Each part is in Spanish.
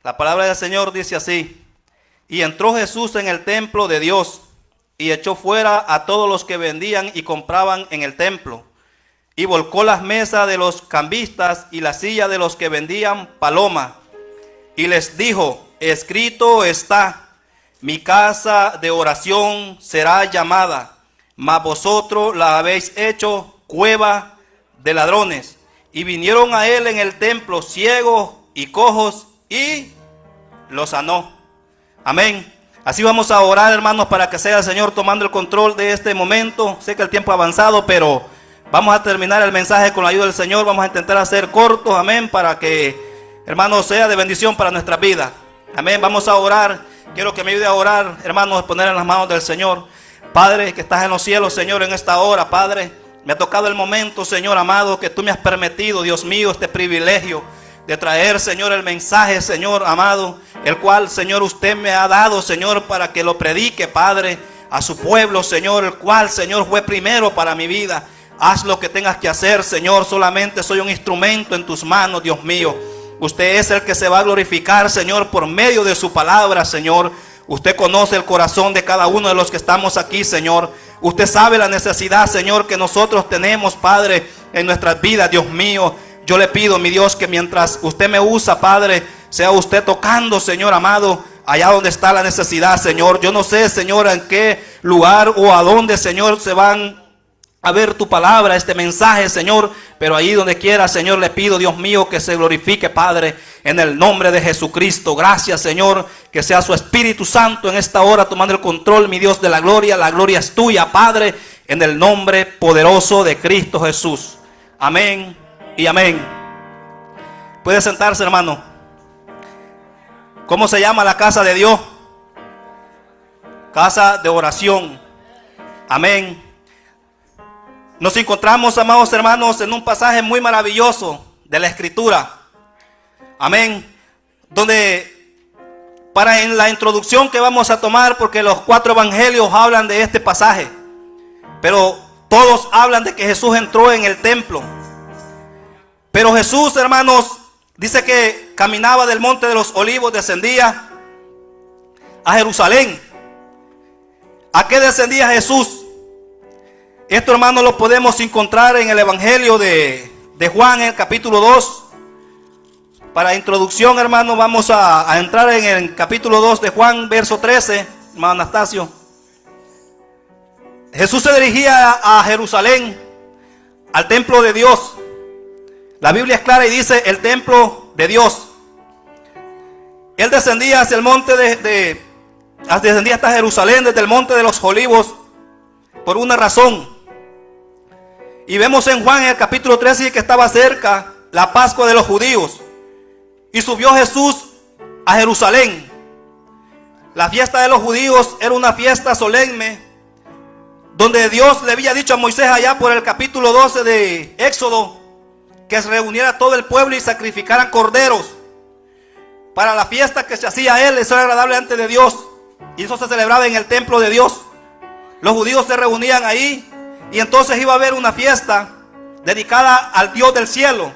La palabra del Señor dice así: y entró Jesús en el templo de Dios y echó fuera a todos los que vendían y compraban en el templo, y volcó las mesas de los cambistas y la silla de los que vendían paloma, y les dijo: escrito está, mi casa de oración será llamada, mas vosotros la habéis hecho cueva de ladrones. Y vinieron a él en el templo ciegos y cojos, y los sanó. Amén. Así vamos a orar, hermanos, para que sea el Señor tomando el control de este momento. Sé que el tiempo ha avanzado, pero vamos a terminar el mensaje con la ayuda del Señor. Vamos a intentar hacer cortos, amén, para que, hermanos, sea de bendición para nuestra vida. Amén. Vamos a orar. Quiero que me ayude a orar, hermanos, a poner en las manos del Señor. Padre, que estás en los cielos, Señor, en esta hora, Padre, me ha tocado el momento, Señor amado, que tú me has permitido, Dios mío, este privilegio de traer, Señor, el mensaje, Señor amado, el cual, Señor, usted me ha dado, Señor, para que lo predique, Padre, a su pueblo, Señor, el cual, Señor, fue primero para mi vida. Haz lo que tengas que hacer, Señor, solamente soy un instrumento en tus manos, Dios mío. Usted es el que se va a glorificar, Señor, por medio de su palabra, Señor. Usted conoce el corazón de cada uno de los que estamos aquí, Señor. Usted sabe la necesidad, Señor, que nosotros tenemos, Padre, en nuestras vidas, Dios mío. Yo le pido, mi Dios, que mientras usted me usa, Padre, sea usted tocando, Señor amado, allá donde está la necesidad, Señor. Yo no sé, Señor, en qué lugar o a dónde, Señor, se van a ver tu palabra, este mensaje, Señor. Pero ahí donde quiera, Señor, le pido, Dios mío, que se glorifique, Padre, en el nombre de Jesucristo. Gracias, Señor, que sea su Espíritu Santo en esta hora tomando el control, mi Dios de la gloria. La gloria es tuya, Padre, en el nombre poderoso de Cristo Jesús. Amén y amén. Puede sentarse, hermano. ¿Cómo se llama la casa de Dios? Casa de oración. Amén. Nos encontramos, amados hermanos, en un pasaje muy maravilloso de la Escritura. Amén. Donde, en la introducción que vamos a tomar, porque los 4 evangelios hablan de este pasaje, pero todos hablan de que Jesús entró en el templo. Pero Jesús, hermanos, dice que caminaba del monte de los olivos, descendía a Jerusalén. ¿A qué descendía Jesús? Esto, hermanos, lo podemos encontrar en el evangelio de Juan, en el capítulo 2. Para introducción, hermanos, vamos a entrar en el capítulo 2 de Juan, verso 13, hermano Anastasio. Jesús se dirigía a Jerusalén, al templo de Dios. La Biblia es clara y dice el templo de Dios. Él descendía hacia el monte descendía hasta Jerusalén desde el monte de los olivos por una razón. Y vemos en Juan en el capítulo 13 que estaba cerca la Pascua de los judíos. Y subió Jesús a Jerusalén. La fiesta de los judíos era una fiesta solemne, donde Dios le había dicho a Moisés allá por el capítulo 12 de Éxodo, que se reuniera todo el pueblo y sacrificaran corderos para la fiesta que se hacía a él. Eso era agradable ante de Dios, y eso se celebraba en el templo de Dios. Los judíos se reunían ahí, y entonces iba a haber una fiesta dedicada al Dios del cielo.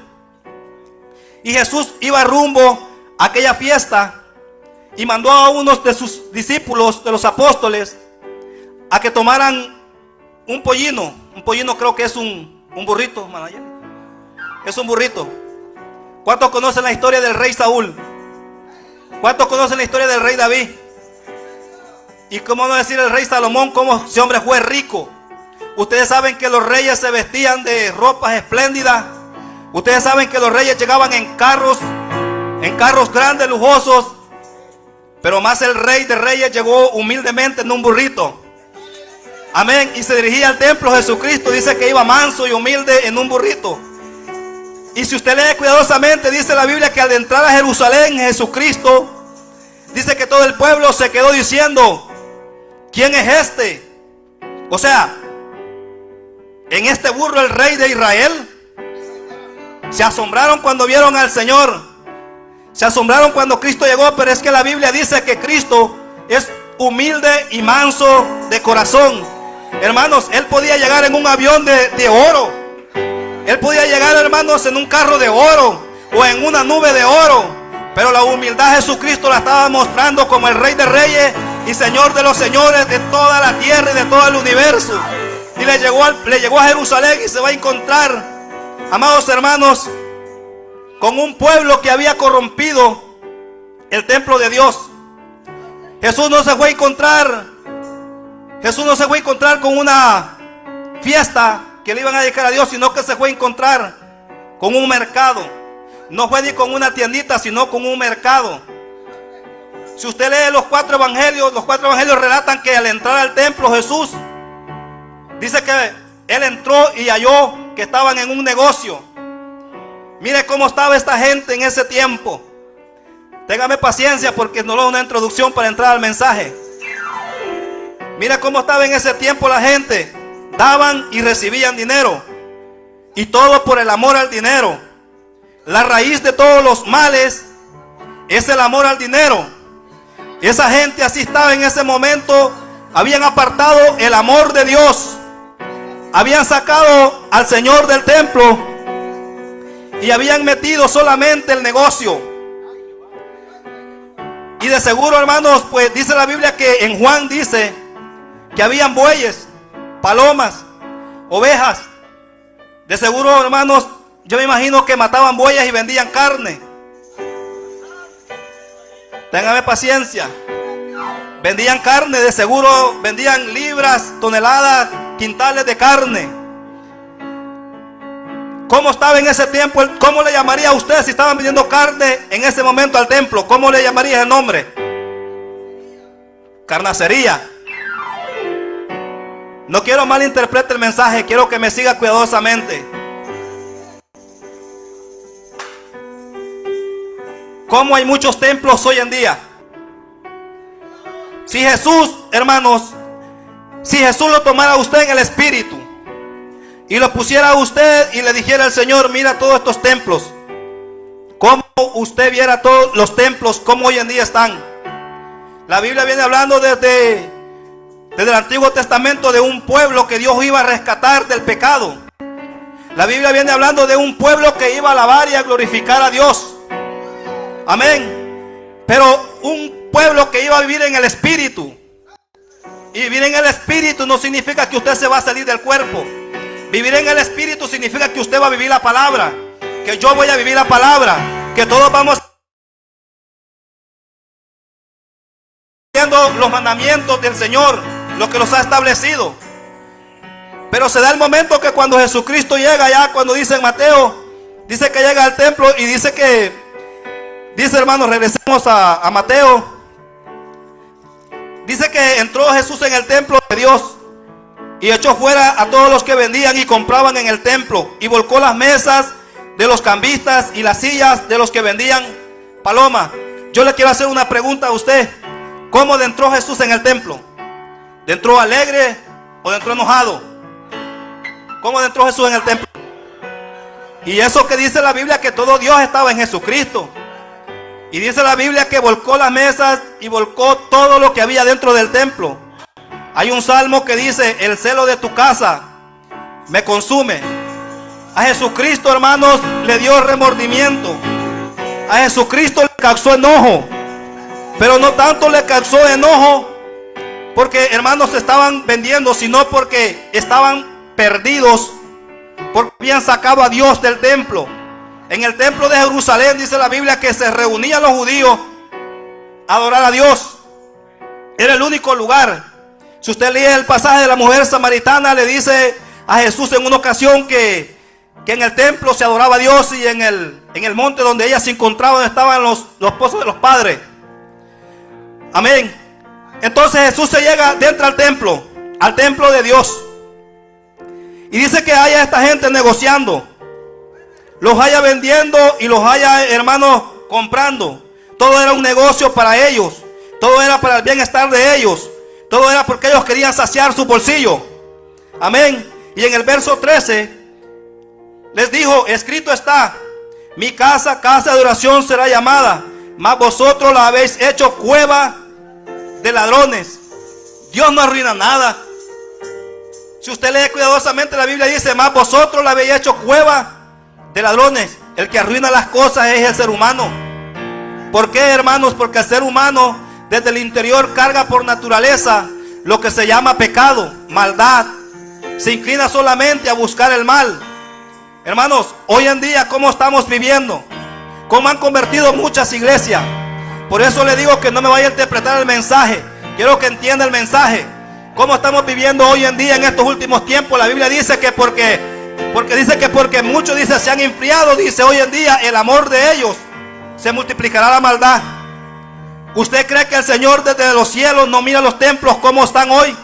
Y Jesús iba rumbo a aquella fiesta y mandó a unos de sus discípulos, de los apóstoles, a que tomaran un pollino. Un pollino creo que es un burrito, Manayel. Es un burrito. ¿Cuántos conocen la historia del rey Saúl? ¿Cuántos conocen la historia del rey David? Y cómo no decir el rey Salomón, cómo ese hombre fue rico. Ustedes saben que los reyes se vestían de ropas espléndidas. Ustedes saben que los reyes llegaban en carros grandes, lujosos. Pero más el rey de reyes llegó humildemente en un burrito. Amén. Y se dirigía al templo. Jesucristo dice que iba manso y humilde en un burrito. Y si usted lee cuidadosamente, dice la Biblia que al entrar a Jerusalén, Jesucristo, dice que todo el pueblo se quedó diciendo: ¿quién es este? O sea, en este burro el rey de Israel. Se asombraron cuando vieron al Señor. Se asombraron cuando Cristo llegó. Pero es que la Biblia dice que Cristo es humilde y manso de corazón. Hermanos, Él podía llegar en un avión de oro. Él podía llegar, hermanos, en un carro de oro o en una nube de oro. Pero la humildad Jesucristo la estaba mostrando como el Rey de Reyes y Señor de los señores de toda la tierra y de todo el universo. Y le llegó a Jerusalén y se va a encontrar, amados hermanos, con un pueblo que había corrompido el templo de Dios. Jesús no se fue a encontrar con una fiesta que le iban a dedicar a Dios, sino que se fue a encontrar con un mercado. No fue ni con una tiendita, sino con un mercado. Si usted lee los cuatro evangelios relatan que al entrar al templo Jesús dice que Él entró y halló que estaban en un negocio. Mire cómo estaba esta gente en ese tiempo. Téngame paciencia porque no es una introducción para entrar al mensaje. Mira cómo estaba en ese tiempo la gente. Daban y recibían dinero. Y todo por el amor al dinero. La raíz de todos los males es el amor al dinero. Esa gente así estaba en ese momento. Habían apartado el amor de Dios. Habían sacado al Señor del templo. Y habían metido solamente el negocio. Y de seguro, hermanos, pues dice la Biblia que en Juan dice que habían bueyes, palomas, ovejas. De seguro, hermanos, yo me imagino que mataban bueyes y vendían carne. Téngame paciencia. Vendían carne, de seguro vendían libras, toneladas, quintales de carne. ¿Cómo estaba en ese tiempo? ¿Cómo le llamaría a usted si estaban vendiendo carne en ese momento al templo? ¿Cómo le llamaría el nombre? Carnicería. No quiero malinterpretar el mensaje, quiero que me siga cuidadosamente. ¿Cómo hay muchos templos hoy en día? Si Jesús, hermanos, si Jesús lo tomara a usted en el espíritu y lo pusiera a usted y le dijera al Señor, mira todos estos templos, cómo usted viera todos los templos, cómo hoy en día están. La Biblia viene hablando desde el Antiguo Testamento de un pueblo que Dios iba a rescatar del pecado. La Biblia viene hablando de un pueblo que iba a alabar y a glorificar a Dios. Amén. Pero un pueblo que iba a vivir en el espíritu. Y vivir en el espíritu no significa que usted se va a salir del cuerpo. Vivir en el espíritu significa que usted va a vivir la palabra. Que yo voy a vivir la palabra. Que todos vamos haciendo los mandamientos del Señor, lo que los ha establecido. Pero se da el momento que cuando Jesucristo llega ya, cuando dice en Mateo, dice que llega al templo y dice que, dice hermanos, regresemos a Mateo. Dice que entró Jesús en el templo de Dios y echó fuera a todos los que vendían y compraban en el templo y volcó las mesas de los cambistas y las sillas de los que vendían palomas. Yo le quiero hacer una pregunta a usted. ¿Cómo entró Jesús en el templo? ¿Entró alegre o entró enojado? ¿Cómo entró Jesús en el templo? Y eso que dice la Biblia, que todo Dios estaba en Jesucristo. Y dice la Biblia que volcó las mesas y volcó todo lo que había dentro del templo. Hay un salmo que dice, el celo de tu casa me consume. A Jesucristo, hermanos, le dio remordimiento. A Jesucristo le causó enojo. Pero no tanto le causó enojo porque, hermanos, se estaban vendiendo, sino porque estaban perdidos, porque habían sacado a Dios del templo. En el templo de Jerusalén dice la Biblia que se reunían los judíos a adorar a Dios. Era el único lugar. Si usted lee el pasaje de la mujer samaritana, le dice a Jesús en una ocasión que en el templo se adoraba a Dios y en el monte donde ella se encontraba, donde estaban los pozos de los padres. Amén. Entonces Jesús se llega dentro al templo de Dios. Y dice que haya esta gente negociando. Los haya vendiendo y los haya, hermanos, comprando. Todo era un negocio para ellos. Todo era para el bienestar de ellos. Todo era porque ellos querían saciar su bolsillo. Amén. Y en el verso 13 les dijo, escrito está, mi casa, casa de oración será llamada, mas vosotros la habéis hecho cueva de ladrones. Dios no arruina nada. Si usted lee cuidadosamente la Biblia dice, mas vosotros la habéis hecho cueva de ladrones. El que arruina las cosas es el ser humano. ¿Por qué, hermanos? Porque el ser humano desde el interior carga por naturaleza lo que se llama pecado, maldad. Se inclina solamente a buscar el mal. Hermanos, hoy en día, ¿cómo estamos viviendo? ¿Cómo han convertido muchas iglesias? Por eso le digo que no me vaya a interpretar el mensaje. Quiero que entienda el mensaje. ¿Cómo estamos viviendo hoy en día en estos últimos tiempos? La Biblia dice que porque muchos, dice, se han enfriado, dice, hoy en día el amor de ellos, se multiplicará la maldad. ¿Usted cree que el Señor desde los cielos no mira los templos como están hoy?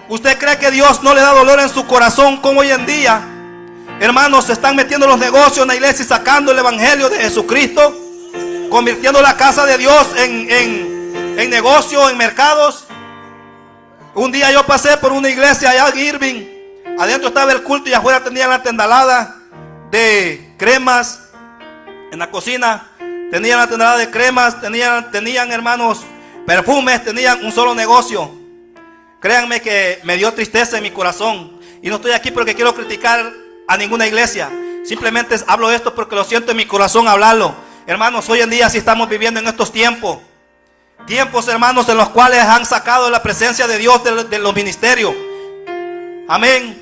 ¿Usted cree que Dios no le da dolor en su corazón como hoy en día, hermanos, se están metiendo los negocios en la iglesia y sacando el evangelio de Jesucristo, convirtiendo la casa de Dios en negocio, en mercados? Un día yo pasé por una iglesia allá en Irving. Adentro estaba el culto y afuera tenían la tendalada de cremas. En la cocina tenían la tendalada de cremas, tenían, hermanos, perfumes, tenían un solo negocio. Créanme que me dio tristeza en mi corazón. Y no estoy aquí porque quiero criticar a ninguna iglesia. Simplemente hablo esto porque lo siento en mi corazón hablarlo. Hermanos, hoy en día sí estamos viviendo en estos tiempos. Tiempos, hermanos, en los cuales han sacado la presencia de Dios de los ministerios. Amén.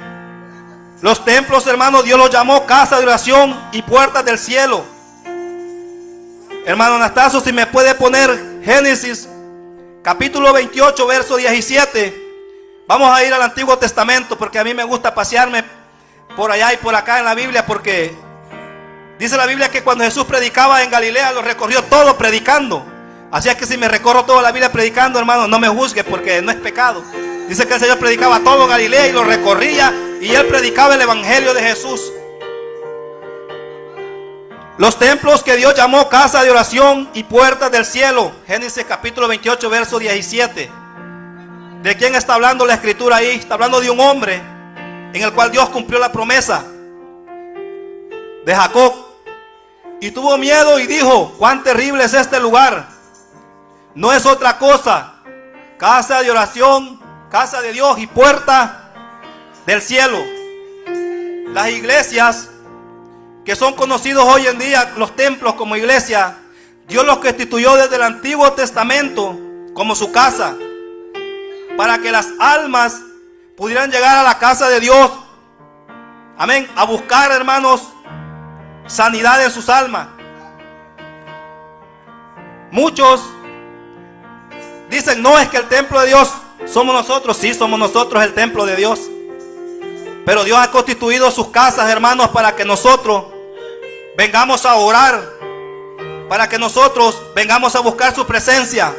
Los templos, hermanos, Dios los llamó casa de oración y puertas del cielo. Hermano Anastasio, si me puede poner Génesis capítulo 28, verso 17. Vamos a ir al Antiguo Testamento porque a mí me gusta pasearme por allá y por acá en la Biblia, porque dice la Biblia que cuando Jesús predicaba en Galilea lo recorrió todo predicando. Así es que si me recorro toda la Biblia predicando, hermano, no me juzgue porque no es pecado. Dice que el Señor predicaba todo Galilea y lo recorría y él predicaba el evangelio de Jesús. Los templos que Dios llamó casa de oración y puertas del cielo. Génesis capítulo 28, verso 17. ¿De quién está hablando la escritura ahí? Está hablando de un hombre en el cual Dios cumplió la promesa de Jacob. Y tuvo miedo y dijo: cuán terrible es este lugar. No es otra cosa, casa de oración, casa de Dios y puerta del cielo. Las iglesias que son conocidos hoy en día, los templos como iglesia, Dios los constituyó desde el Antiguo Testamento como su casa, para que las almas pudieran llegar a la casa de Dios. Amén. A buscar, hermanos, sanidad en sus almas. Muchos dicen: no, es que el templo de Dios somos nosotros. Sí, somos nosotros el templo de Dios. Pero Dios ha constituido sus casas, hermanos, para que nosotros vengamos a orar, para que nosotros vengamos a buscar su presencia,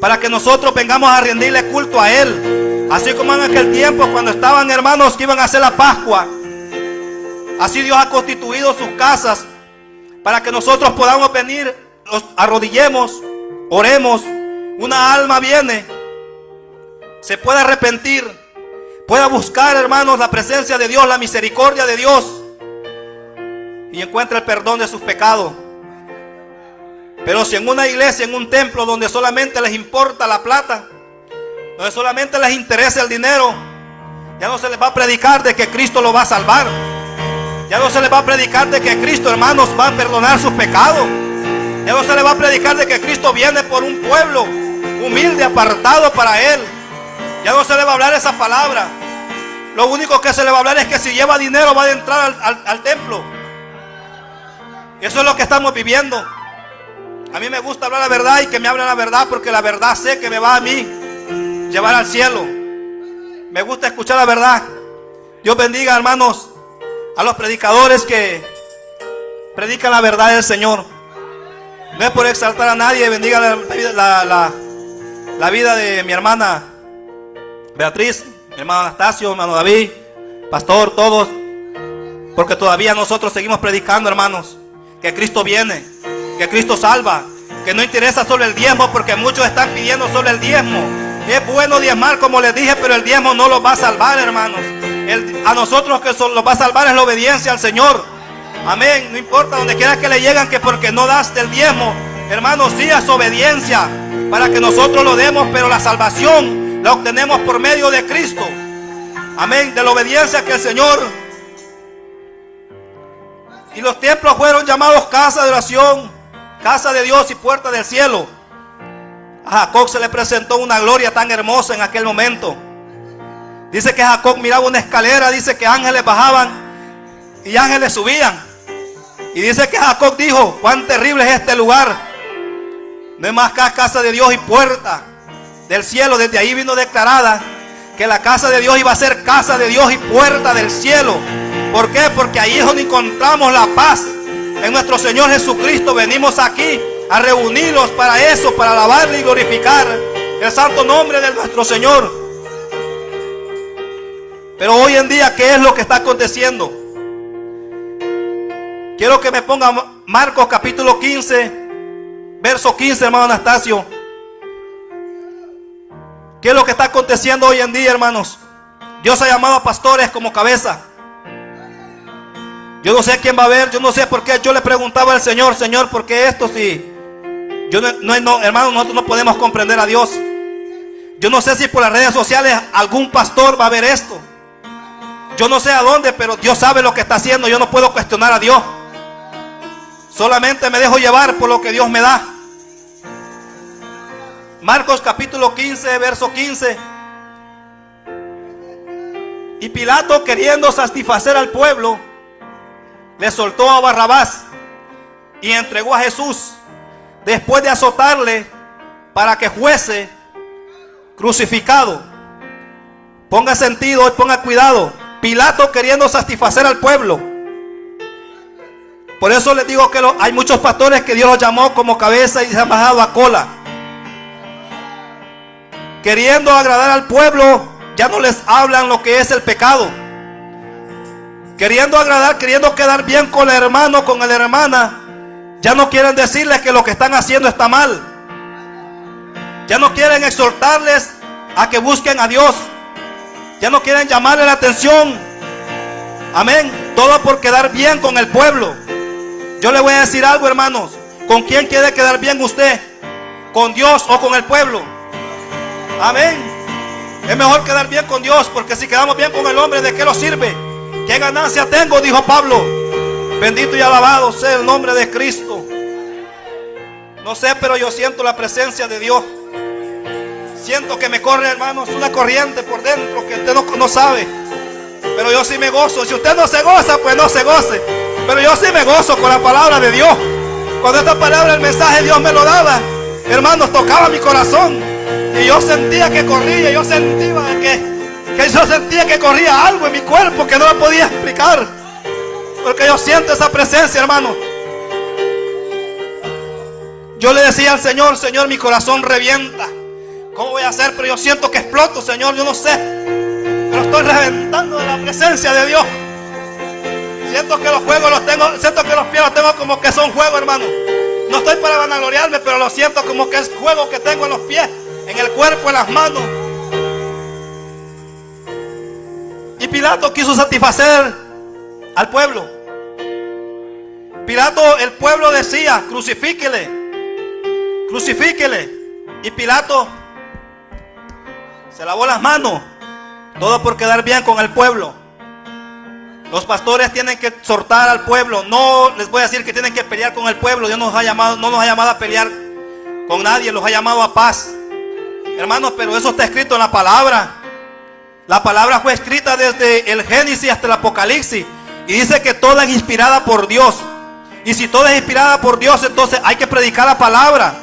para que nosotros vengamos a rendirle culto a Él. Así como en aquel tiempo cuando estaban, hermanos, que iban a hacer la Pascua. Así Dios ha constituido sus casas para que nosotros podamos venir, nos arrodillemos, oremos. Una alma viene, se puede arrepentir, pueda buscar, hermanos, la presencia de Dios, la misericordia de Dios, y encuentra el perdón de sus pecados. Pero si en una iglesia, en un templo donde solamente les importa la plata, donde solamente les interesa el dinero, ya no se les va a predicar de que Cristo lo va a salvar. Ya no se les va a predicar de que Cristo, hermanos, va a perdonar sus pecados. Ya no se les va a predicar de que Cristo viene por un pueblo humilde, apartado para Él. Ya no se le va a hablar esa palabra. Lo único que se le va a hablar es que si lleva dinero va a entrar al templo. Eso es lo que estamos viviendo. A mí me gusta hablar la verdad y que me hablen la verdad, porque la verdad sé que me va a mí llevar al cielo. Me gusta escuchar la verdad. Dios bendiga, hermanos, a los predicadores que predican la verdad del Señor. No es por exaltar a nadie. Bendiga la vida de mi hermana Beatriz, mi hermano Anastasio, hermano David, pastor, todos. Porque todavía nosotros seguimos predicando, hermanos, que Cristo viene, que Cristo salva, que no interesa solo el diezmo, porque muchos están pidiendo solo el diezmo. Es bueno diezmar, como les dije, pero el diezmo no los va a salvar, hermanos. A nosotros que los va a salvar es la obediencia al Señor. Amén. No importa donde quiera que le llegan que porque no das el diezmo, hermanos, sí es obediencia para que nosotros lo demos, pero la salvación la obtenemos por medio de Cristo. Amén. De la obediencia que el Señor. Y los templos fueron llamados casa de oración casa de Dios y puerta del cielo. A Jacob se le presentó una gloria tan hermosa en aquel momento. Dice que Jacob miraba una escalera, dice que ángeles bajaban y ángeles subían. Y dice que Jacob dijo: cuán terrible es este lugar. No es más que casa de Dios y puerta del cielo. Desde ahí vino declarada que la casa de Dios iba a ser casa de Dios y puerta del cielo. ¿Por qué? Porque ahí es donde encontramos la paz. En nuestro Señor Jesucristo venimos aquí a reunirnos para eso, para alabarle y glorificar el santo nombre de nuestro Señor. Pero hoy en día, ¿qué es lo que está aconteciendo? Quiero que me ponga Marcos capítulo 15, verso 15, hermano Anastasio. ¿Qué es lo que está aconteciendo hoy en día, hermanos? Dios ha llamado a pastores como cabeza. Yo no sé quién va a ver, yo no sé por qué. Yo le preguntaba al Señor: Señor, ¿por qué esto? Si yo no, hermanos, nosotros no podemos comprender a Dios. Yo no sé si por las redes sociales algún pastor va a ver esto. Yo no sé a dónde, pero Dios sabe lo que está haciendo. Yo no puedo cuestionar a Dios. Solamente me dejo llevar por lo que Dios me da. Marcos capítulo 15, verso 15. Y Pilato, queriendo satisfacer al pueblo, le soltó a Barrabás y entregó a Jesús, después de azotarle, para que fuese crucificado. Ponga sentido y ponga cuidado. Pilato queriendo satisfacer al pueblo. Por eso les digo que hay muchos pastores que Dios los llamó como cabeza y se han bajado a cola. Queriendo agradar al pueblo, ya no les hablan lo que es el pecado. Queriendo agradar, queriendo quedar bien con el hermano, con la hermana, ya no quieren decirles que lo que están haciendo está mal. Ya no quieren exhortarles a que busquen a Dios. Ya no quieren llamarle la atención. Amén. Todo por quedar bien con el pueblo. Yo le voy a decir algo, hermanos. ¿Con quién quiere quedar bien usted? ¿Con Dios o con el pueblo? Amén. Es mejor quedar bien con Dios, porque si quedamos bien con el hombre, ¿de qué lo sirve? ¿Qué ganancia tengo?, dijo Pablo. Bendito y alabado sea el nombre de Cristo. No sé, pero yo siento la presencia de Dios. Siento que me corre, hermanos, una corriente por dentro que usted no sabe. Pero yo sí me gozo. Si usted no se goza, pues no se goce. Pero yo sí me gozo con la palabra de Dios. Cuando esta palabra, el mensaje, Dios me lo daba, hermanos, tocaba mi corazón. Y yo sentía que corría. Yo sentía que corría algo en mi cuerpo que no lo podía explicar. Porque yo siento esa presencia, hermano. Yo le decía al Señor: Señor, mi corazón revienta. ¿Cómo voy a hacer? Pero yo siento que exploto, Señor. Yo no sé, pero estoy reventando de la presencia de Dios. Siento que los juegos los tengo, siento que los pies los tengo como que son juegos, hermano. No estoy para vanagloriarme, pero lo siento como que es juego que tengo en los pies, en el cuerpo, en las manos. Y Pilato quiso satisfacer al pueblo. Pilato, el pueblo decía: crucifíquele, crucifíquele. Y Pilato se lavó las manos. Todo por quedar bien con el pueblo. Los pastores tienen que exhortar al pueblo. No les voy a decir que tienen que pelear con el pueblo. Dios nos ha llamado, no nos ha llamado a pelear con nadie, los ha llamado a paz. Hermanos, pero eso está escrito en la palabra. La palabra fue escrita desde el Génesis hasta el Apocalipsis. Y dice que toda es inspirada por Dios. Y si toda es inspirada por Dios, entonces hay que predicar la palabra.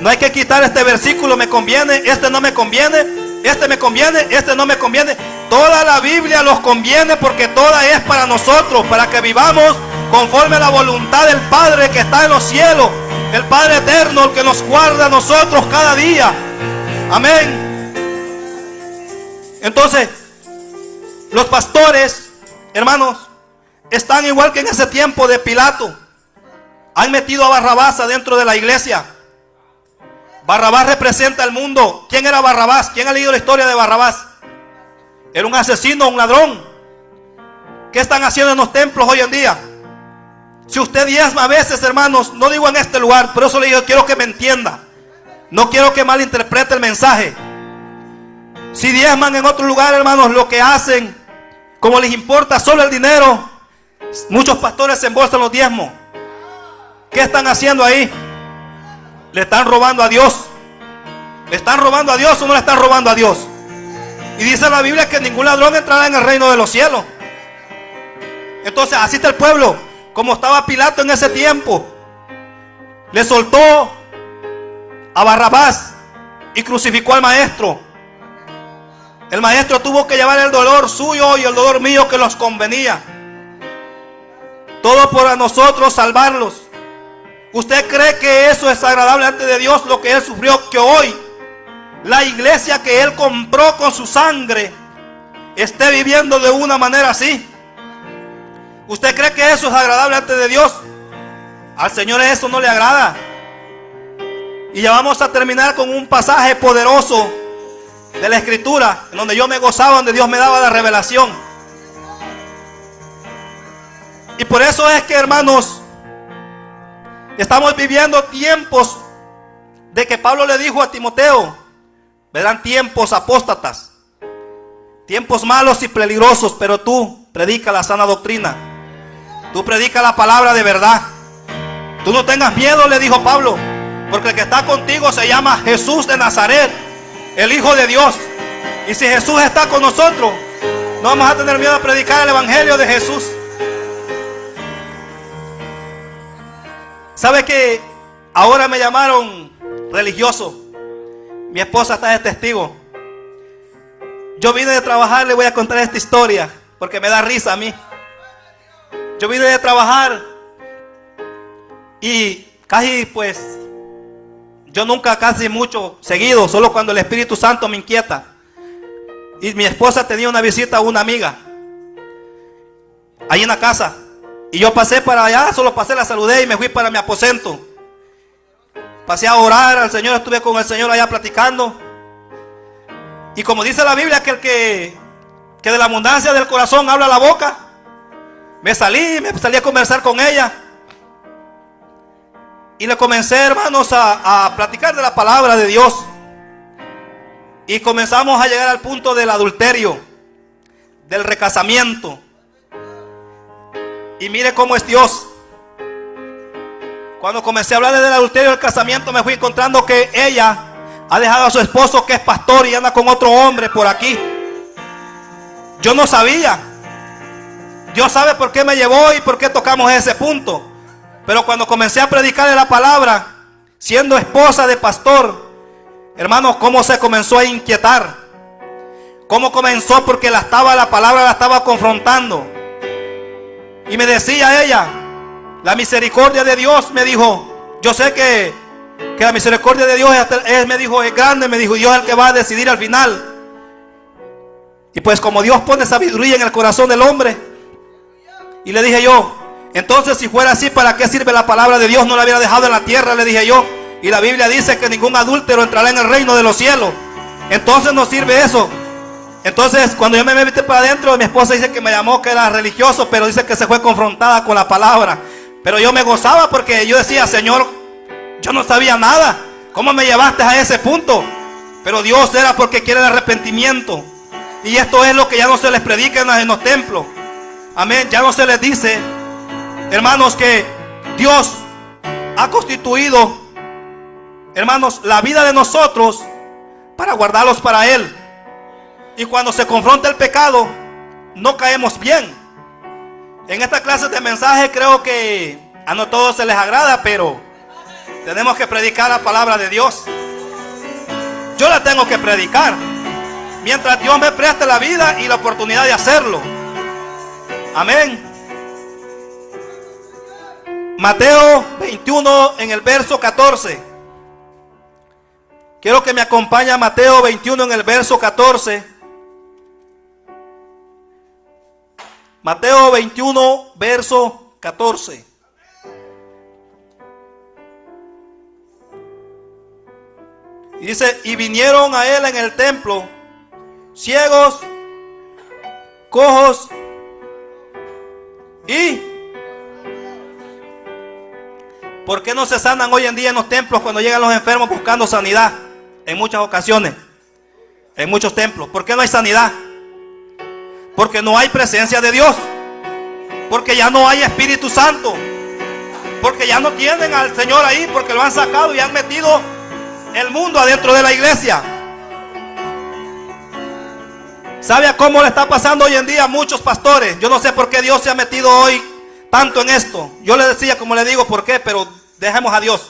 No hay que quitar este versículo: me conviene, este no me conviene, este me conviene, este no me conviene. Toda la Biblia nos conviene, porque toda es para nosotros, para que vivamos conforme a la voluntad del Padre que está en los cielos, el Padre eterno, el que nos guarda a nosotros cada día. Amén. Entonces, los pastores, hermanos, están igual que en ese tiempo de Pilato. Han metido a Barrabás adentro de la iglesia. Barrabás representa al mundo. ¿Quién era Barrabás? ¿Quién ha leído la historia de Barrabás? Era un asesino, un ladrón. ¿Qué están haciendo en los templos hoy en día? Si usted diezma a veces, hermanos, no digo en este lugar, por eso le digo, quiero que me entienda. No quiero que malinterprete el mensaje. Si diezman en otro lugar, hermanos, lo que hacen, como les importa solo el dinero, muchos pastores se embolsan los diezmos. ¿Qué están haciendo ahí? le están robando a Dios. ¿Le están robando a Dios o no le están robando a Dios? Y dice la Biblia que ningún ladrón entrará en el reino de los cielos. Entonces así está el pueblo. Como estaba Pilato en ese tiempo, le soltó a Barrabás y crucificó al maestro. El maestro tuvo que llevar el dolor suyo y el dolor mío que nos convenía. Todo por a nosotros salvarlos. ¿Usted cree que eso es agradable ante de Dios, lo que Él sufrió? Que hoy la iglesia que Él compró con su sangre esté viviendo de una manera así. ¿Usted cree que eso es agradable ante de Dios? Al Señor eso no le agrada. Y ya vamos a terminar con un pasaje poderoso de la Escritura, en donde yo me gozaba, donde Dios me daba la revelación. Y por eso es que, hermanos, estamos viviendo tiempos de que Pablo le dijo a Timoteo: vendrán tiempos apóstatas, tiempos malos y peligrosos, pero tú predica la sana doctrina. Tú predica la palabra de verdad. Tú no tengas miedo, le dijo Pablo, porque el que está contigo se llama Jesús de Nazaret, el Hijo de Dios. Y si Jesús está con nosotros, no vamos a tener miedo a predicar el evangelio de Jesús. ¿Sabe que ahora me llamaron religioso? Mi esposa está de testigo. Yo vine de trabajar, le voy a contar esta historia porque me da risa a mí. Yo vine de trabajar y casi yo nunca, casi mucho seguido, solo cuando el Espíritu Santo me inquieta. Y mi esposa tenía una visita a una amiga ahí en la casa. Y yo pasé para allá, solo pasé, la saludé y me fui para mi aposento. Pasé a orar al Señor, estuve con el Señor allá platicando. Y como dice la Biblia, que de la abundancia del corazón habla la boca. Me salí a conversar con ella. Y le comencé, hermanos, a platicar de la palabra de Dios. Y comenzamos a llegar al punto del adulterio, del recasamiento. Y mire cómo es Dios. Cuando comencé a hablar del adulterio y del casamiento, me fui encontrando que ella ha dejado a su esposo, que es pastor, y anda con otro hombre por aquí. Yo no sabía. Dios sabe por qué me llevó y por qué tocamos ese punto. Pero cuando comencé a predicarle la palabra, siendo esposa de pastor, hermanos, cómo se comenzó a inquietar. Cómo comenzó, porque la palabra la estaba confrontando. Y me decía ella: la misericordia de Dios, me dijo, yo sé que la misericordia de Dios me dijo, es grande, me dijo, Dios es el que va a decidir al final. Y pues como Dios pone sabiduría en el corazón del hombre. Y le dije yo: entonces si fuera así, ¿para qué sirve la palabra de Dios? No la hubiera dejado en la tierra, le dije yo. Y la Biblia dice que ningún adúltero entrará en el reino de los cielos. Entonces no sirve eso. Entonces cuando yo me metí para adentro, mi esposa dice que me llamó que era religioso, pero dice que se fue confrontada con la palabra. Pero yo me gozaba porque yo decía: Señor, yo no sabía nada. ¿Cómo me llevaste a ese punto? Pero Dios era porque quiere el arrepentimiento. Y esto es lo que ya no se les predica en los templos. Amén. Ya no se les dice, hermanos, que Dios ha constituido, hermanos, la vida de nosotros para guardarlos para Él. Y cuando se confronta el pecado, no caemos bien. En esta clase de mensaje creo que a no todos se les agrada, pero tenemos que predicar la palabra de Dios. Yo la tengo que predicar mientras Dios me preste la vida y la oportunidad de hacerlo. Amén. Mateo 21 en el verso 14. Quiero que me acompañe a Mateo 21 en el verso 14. Mateo 21, verso 14. Y dice: y vinieron a él en el templo ciegos, cojos y... ¿Por qué no se sanan hoy en día en los templos cuando llegan los enfermos buscando sanidad? En muchas ocasiones, en muchos templos. ¿Por qué no hay sanidad? Porque no hay presencia de Dios. Porque ya no hay Espíritu Santo. Porque ya no tienen al Señor ahí, porque lo han sacado y han metido el mundo adentro de la iglesia. ¿Sabe a cómo le está pasando hoy en día a muchos pastores? Yo no sé por qué Dios se ha metido hoy tanto en esto. Yo le decía, como le digo, por qué, pero dejemos a Dios.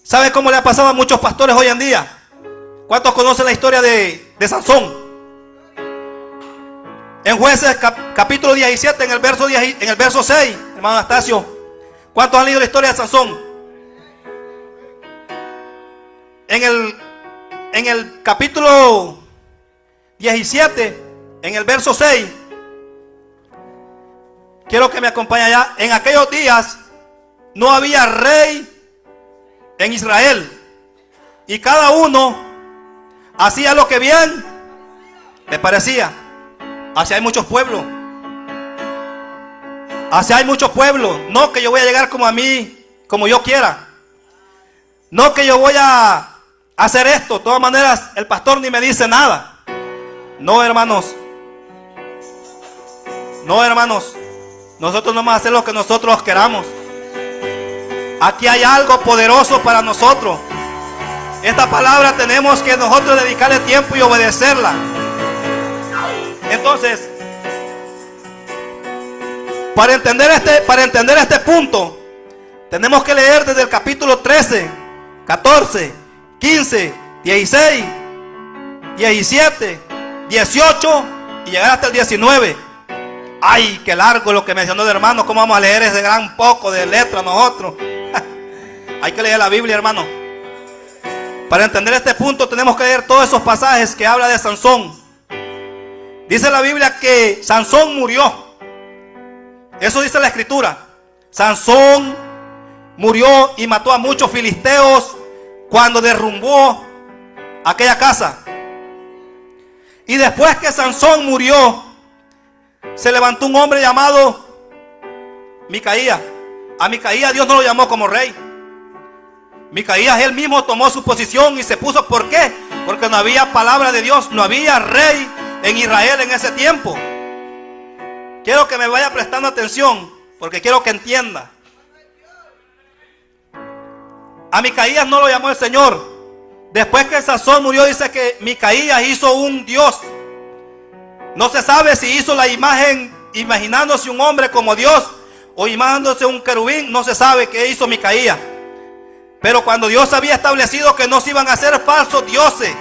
¿Sabe cómo le ha pasado a muchos pastores hoy en día? ¿Cuántos conocen la historia de Sansón? En Jueces capítulo 17, en el verso 6, hermano Anastasio, ¿cuántos han leído la historia de Sansón? En el capítulo 17, en el verso 6, quiero que me acompañe allá. En aquellos días no había rey en Israel, y cada uno hacía lo que bien le parecía. Así hay muchos pueblos. Así hay muchos pueblos. No que yo voy a llegar como a mí, como yo quiera. No que yo voy a hacer esto. De todas maneras, el pastor ni me dice nada. No, hermanos. No, hermanos. Nosotros no vamos a hacer lo que nosotros queramos. Aquí hay algo poderoso para nosotros. Esta palabra tenemos que nosotros dedicarle tiempo y obedecerla. Entonces, para entender este punto, tenemos que leer desde el capítulo 13, 14, 15, 16, 17, 18 y llegar hasta el 19. Ay, qué largo lo que mencionó el hermano. ¿Cómo vamos a leer ese gran poco de letra nosotros? Hay que leer la Biblia, hermano. Para entender este punto tenemos que leer todos esos pasajes que habla de Sansón. Dice la Biblia que Sansón murió. Eso dice la escritura. Sansón murió y mató a muchos filisteos cuando derrumbó aquella casa. Y después que Sansón murió, se levantó un hombre llamado Micaías. A Micaías Dios no lo llamó como rey. Micaías él mismo tomó su posición y se puso. ¿Por qué? Porque no había palabra de Dios, no había rey en Israel en ese tiempo. Quiero que me vaya prestando atención, porque quiero que entienda. A Micaías no lo llamó el Señor. Después que Sansón murió, dice que Micaías hizo un dios. No se sabe si hizo la imagen imaginándose un hombre como Dios o imaginándose un querubín. No se sabe qué hizo Micaías. Pero cuando Dios había establecido que no se iban a hacer falsos dioses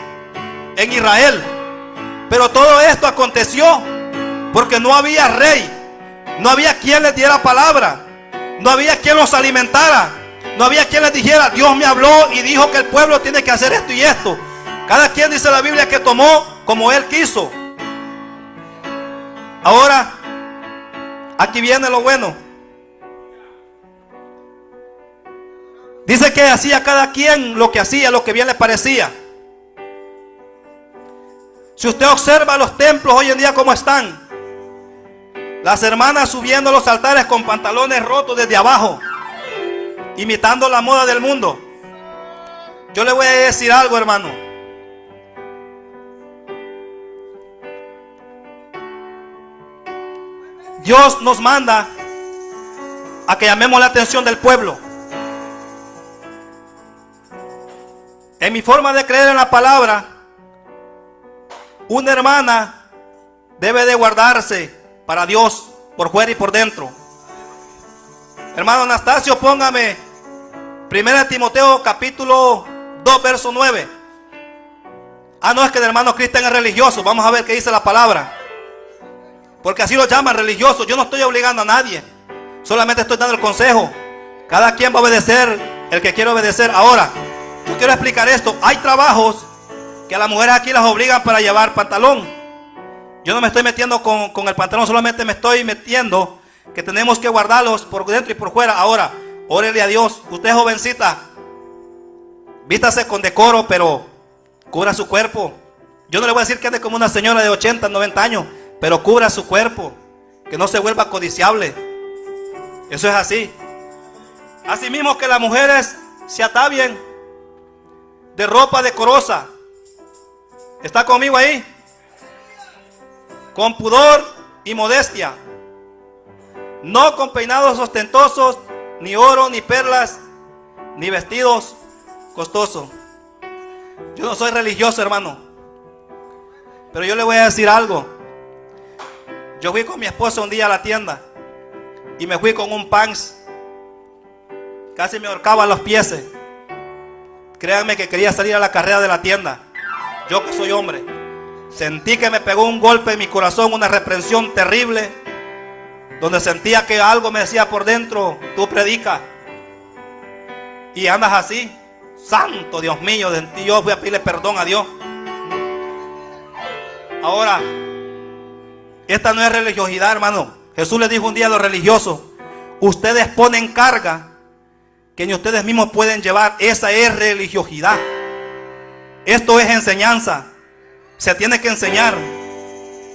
en Israel. Pero todo esto aconteció porque no había rey. No había quien les diera palabra. No había quien los alimentara. No había quien les dijera, Dios me habló y dijo que el pueblo tiene que hacer esto y esto. Cada quien dice la Biblia que tomó como él quiso. Ahora, aquí viene lo bueno. Dice que hacía cada quien lo que hacía, lo que bien le parecía. Si usted observa los templos hoy en día como están, las hermanas subiendo a los altares con pantalones rotos desde abajo, imitando la moda del mundo. Yo le voy a decir algo, hermano. Dios nos manda a que llamemos la atención del pueblo. En mi forma de creer en la palabra, una hermana debe de guardarse para Dios por fuera y por dentro. Hermano Anastasio, póngame 1 Timoteo capítulo 2 verso 9. No, es que el hermano Cristian es religioso. Vamos a ver qué dice la palabra. Porque así lo llaman religiosos. Yo no estoy obligando a nadie. Solamente estoy dando el consejo. Cada quien va a obedecer el que quiere obedecer. Ahora, yo quiero explicar esto. Hay trabajos que a las mujeres aquí las obligan para llevar pantalón. Yo no me estoy metiendo con el pantalón, solamente me estoy metiendo que tenemos que guardarlos por dentro y por fuera. Ahora, órele a Dios. Usted, jovencita, vístase con decoro, pero cubra su cuerpo. Yo no le voy a decir que ande como una señora de 80, 90 años, pero cubra su cuerpo, que no se vuelva codiciable. Eso es así. Así mismo que las mujeres se atavíen de ropa decorosa. ¿Está conmigo ahí? Con pudor y modestia. No con peinados ostentosos, ni oro, ni perlas, ni vestidos costosos. Yo no soy religioso, hermano, pero yo le voy a decir algo. Yo fui con mi esposa un día a la tienda y me fui con un pants. Casi me ahorcaba los pies. Créanme que quería salir a la carrera de la tienda. Yo que soy hombre, sentí que me pegó un golpe en mi corazón, una reprensión terrible, donde sentía que algo me decía por dentro: tú predica y andas así. Santo Dios mío, de ti yo fui a pedirle perdón a Dios. Ahora, esta no es religiosidad, hermano. Jesús le dijo un día a los religiosos: ustedes ponen carga que ni ustedes mismos pueden llevar. Esa es religiosidad. Esto es enseñanza. Se tiene que enseñar.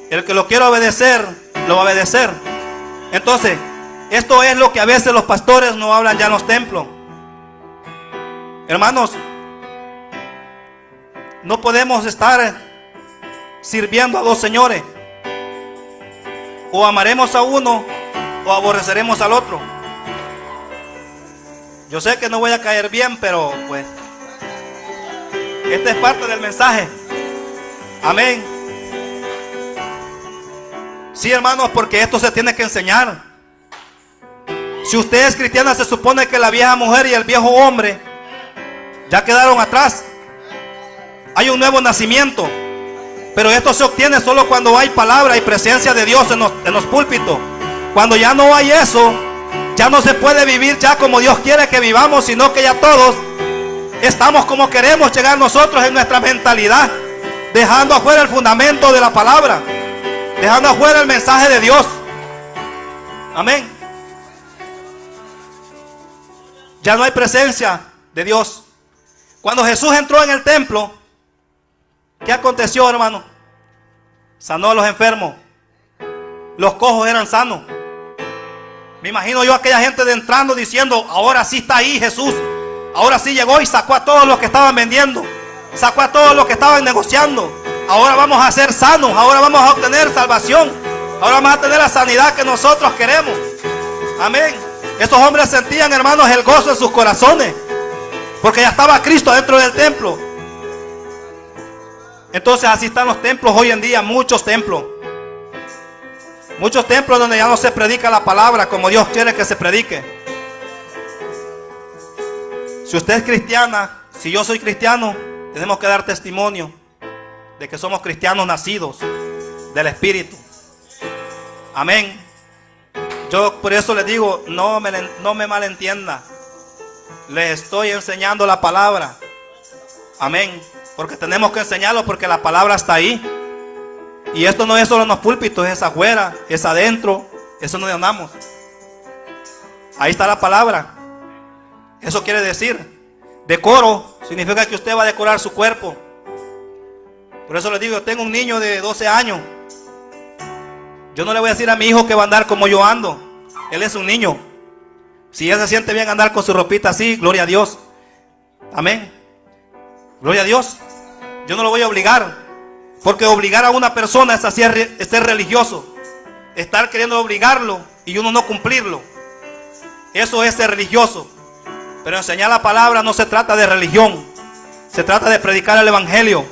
El que lo quiera obedecer, lo va a obedecer. Entonces, esto es lo que a veces los pastores no hablan ya en los templos. Hermanos, no podemos estar sirviendo a dos señores. O amaremos a uno o aborreceremos al otro. Yo sé que no voy a caer bien, pero pues esta es parte del mensaje. Amén. Sí, hermanos, porque esto se tiene que enseñar. Si usted es cristiana, se supone que la vieja mujer y el viejo hombre ya quedaron atrás. Hay un nuevo nacimiento. Pero esto se obtiene solo cuando hay palabra y presencia de Dios en los púlpitos. Cuando ya no hay eso, ya no se puede vivir ya como Dios quiere que vivamos, sino que ya todos estamos como queremos llegar nosotros en nuestra mentalidad, dejando afuera el fundamento de la palabra, dejando afuera el mensaje de Dios. Amén. Ya no hay presencia de Dios. Cuando Jesús entró en el templo, ¿qué aconteció, hermano? Sanó a los enfermos. Los cojos eran sanos. Me imagino yo a aquella gente de entrando diciendo: ahora sí está ahí Jesús. Ahora sí llegó y sacó a todos los que estaban vendiendo. Sacó a todos los que estaban negociando. Ahora vamos a ser sanos. Ahora vamos a obtener salvación. Ahora vamos a tener la sanidad que nosotros queremos. Amén. Esos hombres sentían, hermanos, el gozo en sus corazones, porque ya estaba Cristo dentro del templo. Entonces así están los templos hoy en día. Muchos templos donde ya no se predica la palabra como Dios quiere que se predique. Si usted es cristiana, si yo soy cristiano, tenemos que dar testimonio de que somos cristianos nacidos del Espíritu. Amén. Yo por eso les digo, no me malentienda. Les estoy enseñando la palabra. Amén. Porque tenemos que enseñarlo, porque la palabra está ahí. Y esto no es solo en los púlpitos, es afuera, es adentro. Eso no andamos. Ahí está la palabra. Eso quiere decir, decoro significa que usted va a decorar su cuerpo. Por eso les digo, yo tengo un niño de 12 años. Yo no le voy a decir a mi hijo que va a andar como yo ando. Él es un niño. Si él se siente bien andar con su ropita así, gloria a Dios. Amén. Gloria a Dios. Yo no lo voy a obligar. Porque obligar a una persona es ser religioso. Estar queriendo obligarlo y uno no cumplirlo. Eso es ser religioso. Pero enseñar la palabra no se trata de religión. Se trata de predicar el evangelio.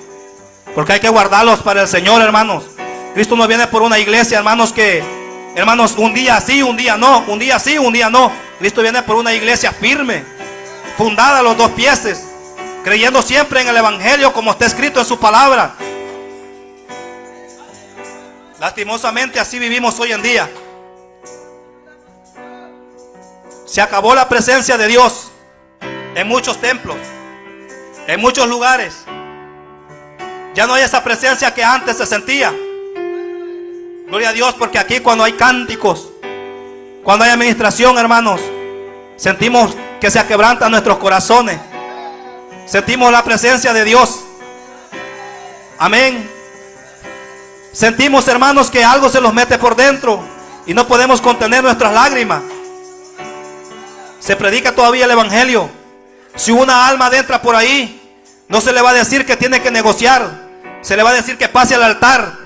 Porque hay que guardarlos para el Señor, hermanos. Cristo no viene por una iglesia, hermanos, hermanos, un día sí, un día no. Un día sí, un día no. Cristo viene por una iglesia firme, fundada a los dos pies, creyendo siempre en el evangelio como está escrito en su palabra. Lastimosamente así vivimos hoy en día. Se acabó la presencia de Dios en muchos templos, en muchos lugares. Ya no hay esa presencia que antes se sentía. Gloria a Dios, porque aquí cuando hay cánticos, cuando hay administración, hermanos, sentimos que se aquebrantan nuestros corazones. Sentimos la presencia de Dios. Amén. Sentimos, hermanos, que algo se nos mete por dentro y no podemos contener nuestras lágrimas. Se predica todavía el evangelio. Si una alma entra por ahí, no se le va a decir que tiene que negociar. Se le va a decir que pase al altar.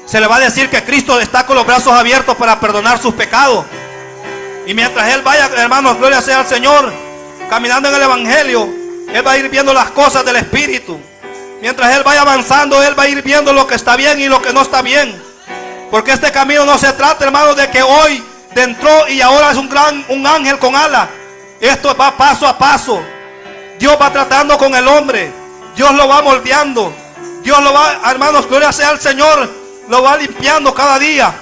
Se le va a decir que Cristo está con los brazos abiertos para perdonar sus pecados. Y mientras él vaya, hermanos, gloria sea al Señor, caminando en el Evangelio, él va a ir viendo las cosas del Espíritu. Mientras él vaya avanzando, él va a ir viendo lo que está bien y lo que no está bien. Porque este camino no se trata, hermanos, de que hoy entró y ahora es un ángel con alas. Esto va paso a paso. Dios va tratando con el hombre. Dios lo va moldeando. Dios lo va, hermanos, gloria sea al Señor, lo va limpiando cada día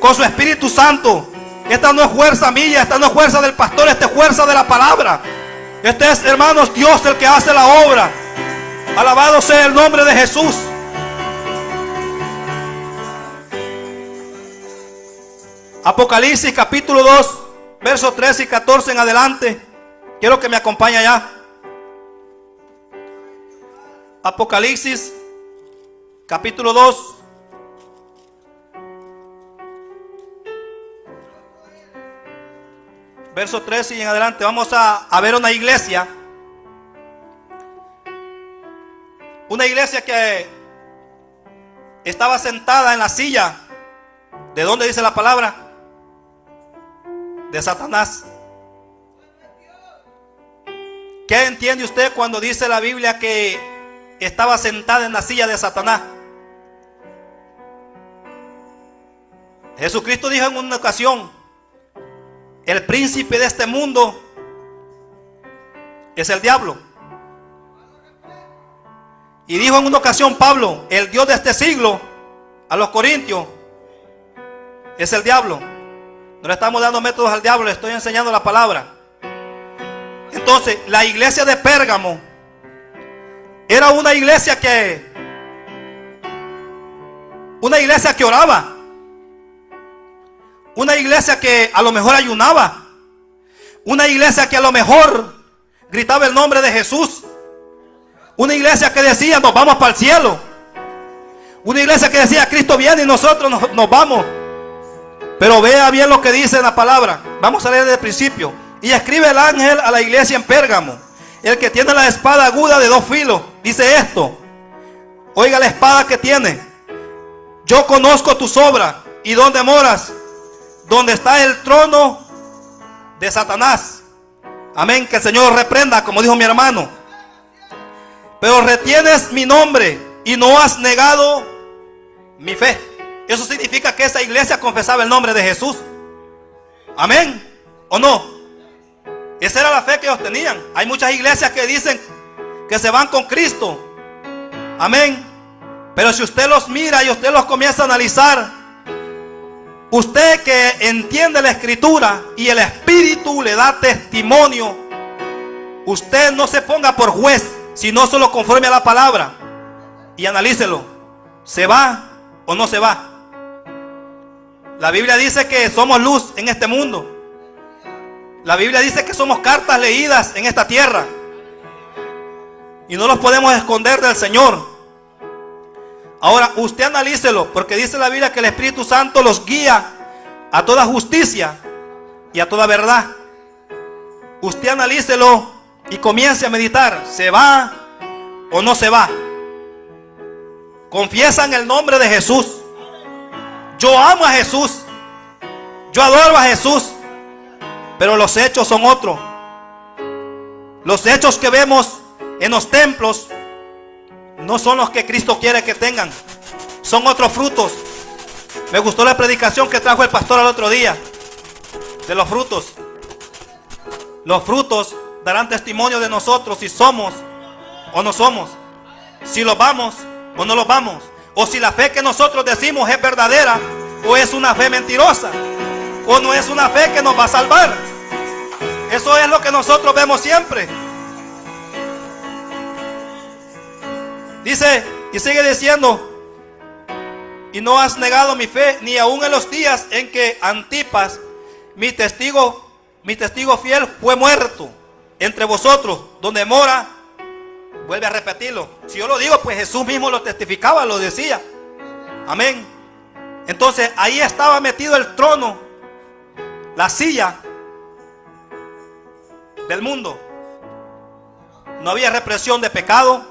con su Espíritu Santo. Esta no es fuerza mía, esta no es fuerza del pastor, esta es fuerza de la palabra. Este es, hermanos, Dios el que hace la obra. Alabado sea el nombre de Jesús. Apocalipsis capítulo 2, versos 13 y 14 en adelante. Quiero que me acompañe allá. Apocalipsis capítulo 2, verso 13 y en adelante. Vamos a ver una iglesia. Una iglesia que estaba sentada en la silla. ¿De dónde dice la palabra? De Satanás. ¿Qué entiende usted cuando dice la Biblia que estaba sentada en la silla de Satanás? Jesucristo dijo en una ocasión: el príncipe de este mundo es el diablo. Y dijo en una ocasión Pablo: el Dios de este siglo, a los corintios, es el diablo. No le estamos dando métodos al diablo, le estoy enseñando la palabra. Entonces, la iglesia de Pérgamo era una iglesia que oraba. Una iglesia que a lo mejor ayunaba. Una iglesia que a lo mejor gritaba el nombre de Jesús. Una iglesia que decía: nos vamos para el cielo. Una iglesia que decía: Cristo viene y nosotros nos vamos. Pero vea bien lo que dice en la palabra. Vamos a leer desde el principio. Y escribe el ángel a la iglesia en Pérgamo, el que tiene la espada aguda de 2 filos. Dice esto: oiga la espada que tiene. Yo conozco tus obras y dónde moras, donde está el trono de Satanás. Amén. Que el Señor reprenda, como dijo mi hermano. Pero retienes mi nombre y no has negado mi fe. Eso significa que esa iglesia confesaba el nombre de Jesús. Amén. ¿O no? Esa era la fe que ellos tenían. Hay muchas iglesias que dicen que se van con Cristo. Amén. Pero si usted los mira y usted los comienza a analizar, usted que entiende la escritura y el Espíritu le da testimonio, usted no se ponga por juez, sino solo conforme a la palabra. Y analícelo. ¿Se va o no se va? La Biblia dice que somos luz en este mundo. La Biblia dice que somos cartas leídas en esta tierra. Y no los podemos esconder del Señor. Ahora, usted analícelo, porque dice la Biblia que el Espíritu Santo los guía a toda justicia y a toda verdad. Usted analícelo y comience a meditar. ¿Se va o no se va? Confiesan el nombre de Jesús. Yo amo a Jesús. Yo adoro a Jesús. Pero los hechos son otros. Los hechos que vemos en los templos no son los que Cristo quiere que tengan. Son otros frutos. Me gustó la predicación que trajo el pastor el otro día de los frutos. Los frutos darán testimonio de nosotros si somos o no somos, si los vamos o no los vamos, o si la fe que nosotros decimos es verdadera o es una fe mentirosa, o no es una fe que nos va a salvar. Eso es lo que nosotros vemos siempre. Dice y sigue diciendo: y no has negado mi fe, ni aun en los días en que Antipas, mi testigo fiel, fue muerto entre vosotros, donde mora. Vuelve a repetirlo. Si yo lo digo, pues Jesús mismo lo testificaba, lo decía. Amén. Entonces ahí estaba metido el trono, la silla del mundo. No había represión de pecado,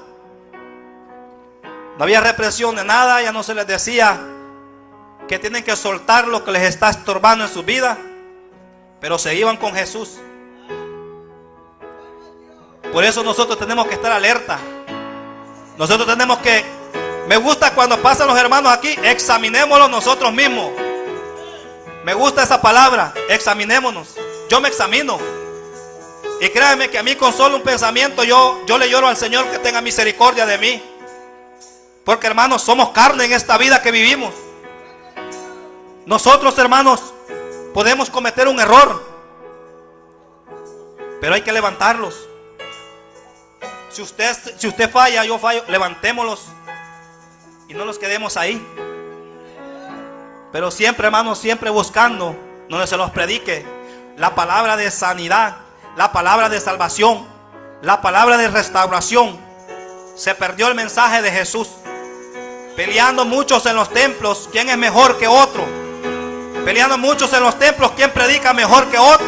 no había represión de nada. Ya no se les decía que tienen que soltar lo que les está estorbando en su vida. pero se iban con Jesús. Por eso nosotros tenemos que estar alerta. Nosotros tenemos que, me gusta cuando pasan los hermanos aquí, examinémoslo nosotros mismos. Me gusta esa palabra, examinémonos. Yo me examino. Y créanme que a mí con solo un pensamiento yo le lloro al Señor que tenga misericordia de mí. Porque hermanos, somos carne en esta vida que vivimos. Nosotros, hermanos, podemos cometer un error, pero hay que levantarlos. Si usted falla, yo fallo, levantémoslos y no nos quedemos ahí. Pero siempre, hermanos, siempre buscando donde se los predique la palabra de sanidad, la palabra de salvación, la palabra de restauración. Se perdió el mensaje de Jesús. Peleando muchos en los templos, ¿quién es mejor que otro? Peleando muchos en los templos, ¿quién predica mejor que otro?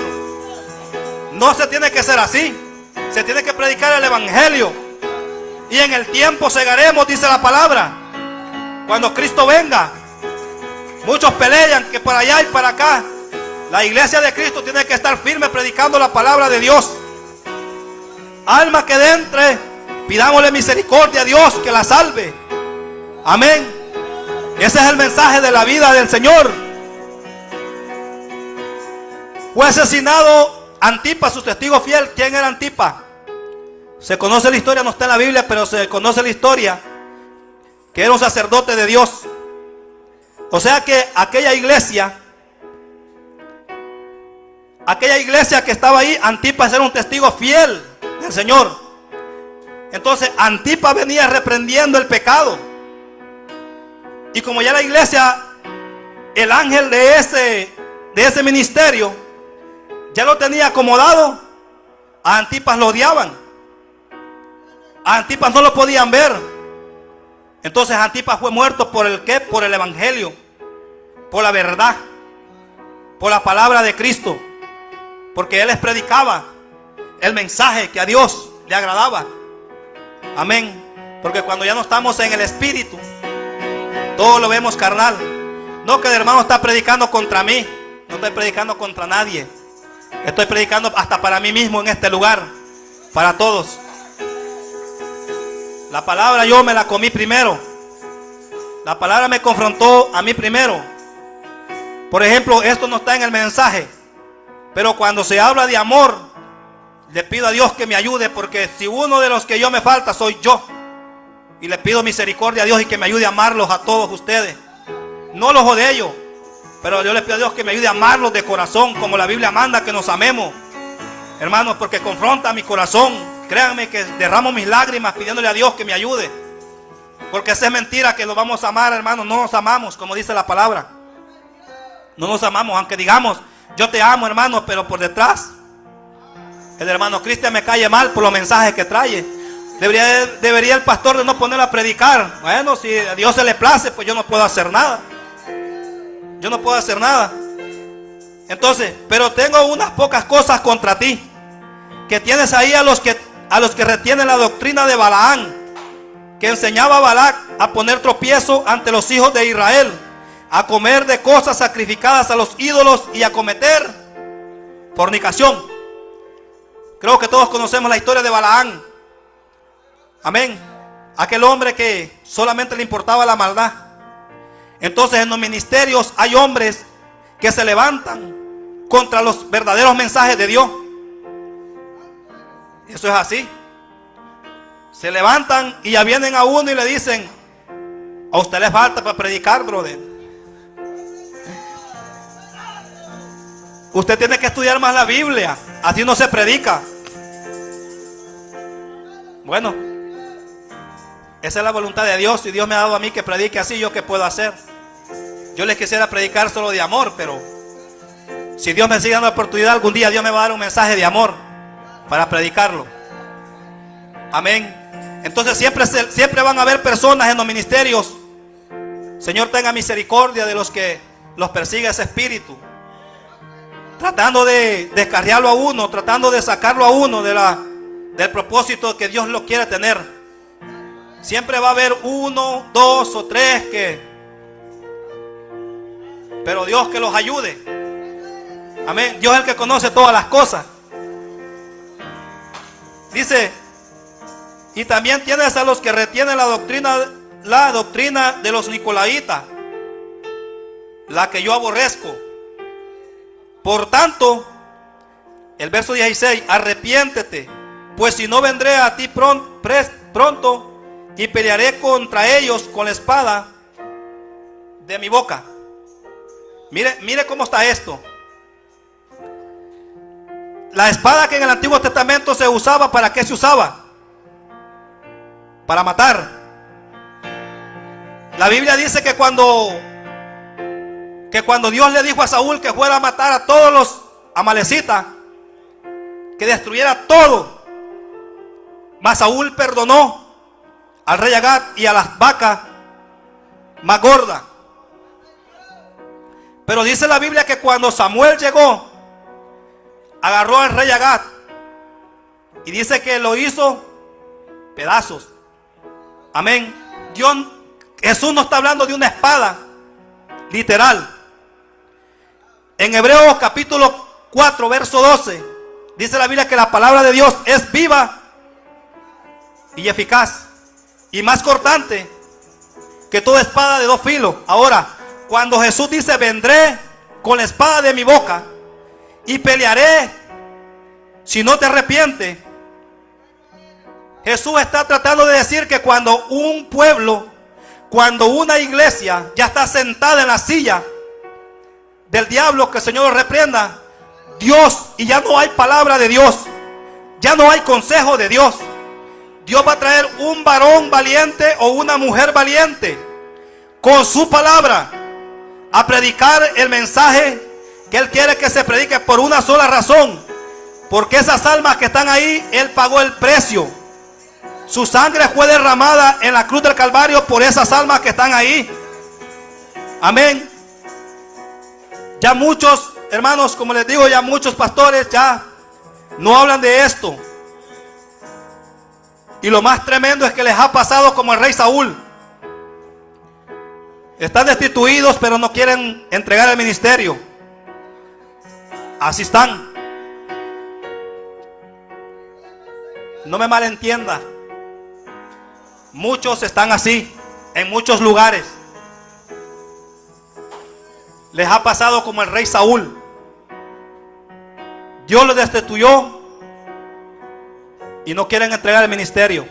No se tiene que ser así. Se tiene que predicar el evangelio. Y en el tiempo segaremos, dice la palabra. Cuando Cristo venga. Muchos pelean que para allá y para acá. La iglesia de Cristo tiene que estar firme predicando la palabra de Dios. Alma que entre, pidámosle misericordia a Dios que la salve. Amén. Ese es el mensaje de la vida del Señor. Fue asesinado Antipas, su testigo fiel. ¿Quién era Antipas? Se conoce la historia, no está en la Biblia, pero se conoce la historia, que era un sacerdote de Dios. O sea que aquella iglesia que estaba ahí, Antipas era un testigo fiel del Señor. Entonces Antipas venía reprendiendo el pecado. Y como ya la iglesia, el ángel de ese ministerio ya lo tenía acomodado, a Antipas lo odiaban. A Antipas no lo podían ver. Entonces Antipas fue muerto por el ¿qué? Por el evangelio, por la verdad, por la palabra de Cristo. Porque él les predicaba el mensaje que a Dios le agradaba. Amén. Porque cuando ya no estamos en el espíritu, todo lo vemos carnal. No que el hermano está predicando contra mí. No estoy predicando contra nadie. Estoy predicando hasta para mí mismo en este lugar. Para todos. La palabra yo me la comí primero. La palabra me confrontó a mí primero. Por ejemplo, esto no está en el mensaje, pero cuando se habla de amor, le pido a Dios que me ayude, porque si uno de los que yo me falta soy yo. Y le pido misericordia a Dios y que me ayude a amarlos a todos ustedes. No los odio, pero yo le pido a Dios que me ayude a amarlos de corazón, como la Biblia manda que nos amemos. Hermanos, porque confronta mi corazón. Créanme que derramo mis lágrimas pidiéndole a Dios que me ayude. Porque esa es mentira que nos vamos a amar, hermanos. No nos amamos, como dice la palabra. No nos amamos, aunque digamos, yo te amo, hermano, pero por detrás el hermano Cristian me cae mal por los mensajes que trae. Debería el pastor de no ponerlo a predicar. Bueno, si a Dios se le place, pues yo no puedo hacer nada. Yo no puedo hacer nada. Entonces, pero tengo unas pocas cosas contra ti. Que tienes ahí a los que retienen la doctrina de Balaam, que enseñaba a Balac a poner tropiezo ante los hijos de Israel, a comer de cosas sacrificadas a los ídolos y a cometer fornicación. Creo que todos conocemos la historia de Balaam. Amén. Aquel hombre que solamente le importaba la maldad. Entonces en los ministerios hay hombres que se levantan contra los verdaderos mensajes de Dios. Eso es así. Se levantan y ya vienen a uno y le dicen: a usted le falta para predicar, brother. Usted tiene que estudiar más la Biblia. Así no se predica. Bueno, esa es la voluntad de Dios. Si Dios me ha dado a mí que predique así, ¿yo qué puedo hacer? Yo les quisiera predicar solo de amor, pero si Dios me sigue dando la oportunidad, algún día Dios me va a dar un mensaje de amor para predicarlo. Amén. Entonces siempre van a haber personas en los ministerios. Señor, tenga misericordia de los que los persigue ese espíritu, tratando de descarriarlo a uno, tratando de sacarlo a uno del propósito que Dios lo quiere tener. Siempre va a haber uno, dos o tres pero Dios que los ayude. Amén. Dios es el que conoce todas las cosas. Dice, y también tienes a los que retienen la doctrina de los nicolaitas, la que yo aborrezco. Por tanto, el verso 16, arrepiéntete, pues si no vendré a ti pronto y pelearé contra ellos con la espada de mi boca. Mire cómo está esto. La espada que en el Antiguo Testamento se usaba, ¿para qué se usaba? Para matar. La Biblia dice que cuando Dios le dijo a Saúl que fuera a matar a todos los amalecitas, que destruyera todo, mas Saúl perdonó al rey Agag y a las vacas más gordas. Pero dice la Biblia que cuando Samuel llegó, agarró al rey Agag y dice que lo hizo pedazos. Amén. Jesús no está hablando de una espada literal. En Hebreos capítulo 4 verso 12 dice la Biblia que la palabra de Dios es viva y eficaz y más cortante que toda espada de dos filos. Ahora, cuando Jesús dice vendré con la espada de mi boca y pelearé si no te arrepientes, Jesús está tratando de decir que cuando un pueblo, cuando una iglesia ya está sentada en la silla del diablo, que el Señor lo reprenda, Dios, y ya no hay palabra de Dios, ya no hay consejo de Dios, Dios va a traer un varón valiente o una mujer valiente con su palabra a predicar el mensaje que Él quiere que se predique, por una sola razón, porque esas almas que están ahí, Él pagó el precio. Su sangre fue derramada en la cruz del Calvario por esas almas que están ahí. Amén. Ya muchos hermanos, como les digo, ya muchos pastores ya no hablan de esto. Y lo más tremendo es que les ha pasado como el rey Saúl. Están destituidos, pero no quieren entregar el ministerio. Así están. No me malentienda. Muchos están así, en muchos lugares. Les ha pasado como el rey Saúl. Dios los destituyó y no quieren entregar el ministerio.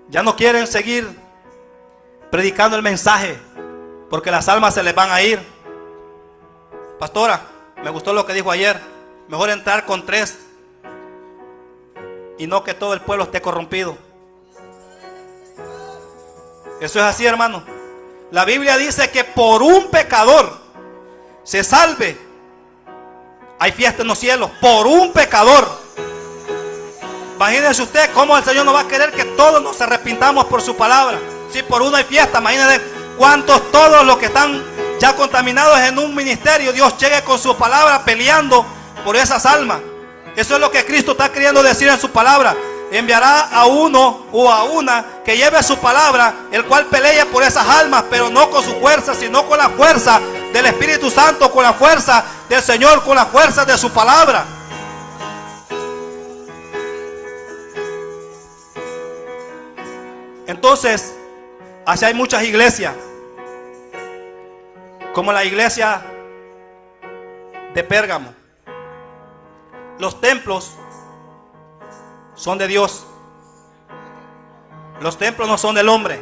Ya no quieren seguir predicando el mensaje, porque las almas se les van a ir. Pastora, me gustó lo que dijo ayer. Mejor entrar con 3 y no que todo el pueblo esté corrompido. Eso es así, hermano. La Biblia dice que por un pecador se salve. Hay fiesta en los cielos por un pecador. Imagínense usted cómo el Señor no va a querer que todos nos arrepintamos por su palabra. Si por uno hay fiesta, imagínense cuántos, todos los que están ya contaminados en un ministerio, Dios llegue con su palabra peleando por esas almas. Eso es lo que Cristo está queriendo decir en su palabra. Enviará a uno o a una que lleve su palabra, el cual pelea por esas almas, pero no con su fuerza, sino con la fuerza del Espíritu Santo, con la fuerza del Señor, con la fuerza de su palabra. Entonces, así hay muchas iglesias, como la iglesia de Pérgamo. Los templos son de Dios. Los templos no son del hombre.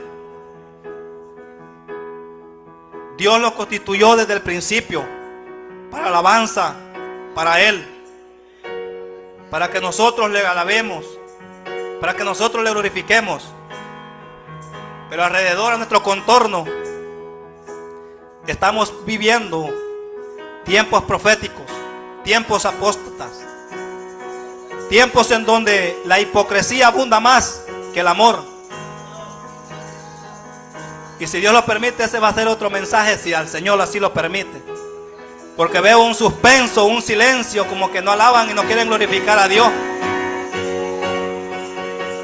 Dios los constituyó desde el principio para alabanza, para Él, para que nosotros le alabemos, para que nosotros le glorifiquemos. Pero alrededor, a nuestro contorno, estamos viviendo tiempos proféticos, tiempos apóstatas, tiempos en donde la hipocresía abunda más que el amor. Y si Dios lo permite, ese va a ser otro mensaje, si al Señor así lo permite. Porque veo un suspenso, un silencio, como que no alaban y no quieren glorificar a Dios.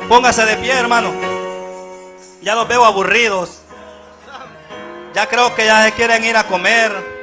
Póngase de pie, hermano. Ya los veo aburridos. Ya creo que ya se quieren ir a comer.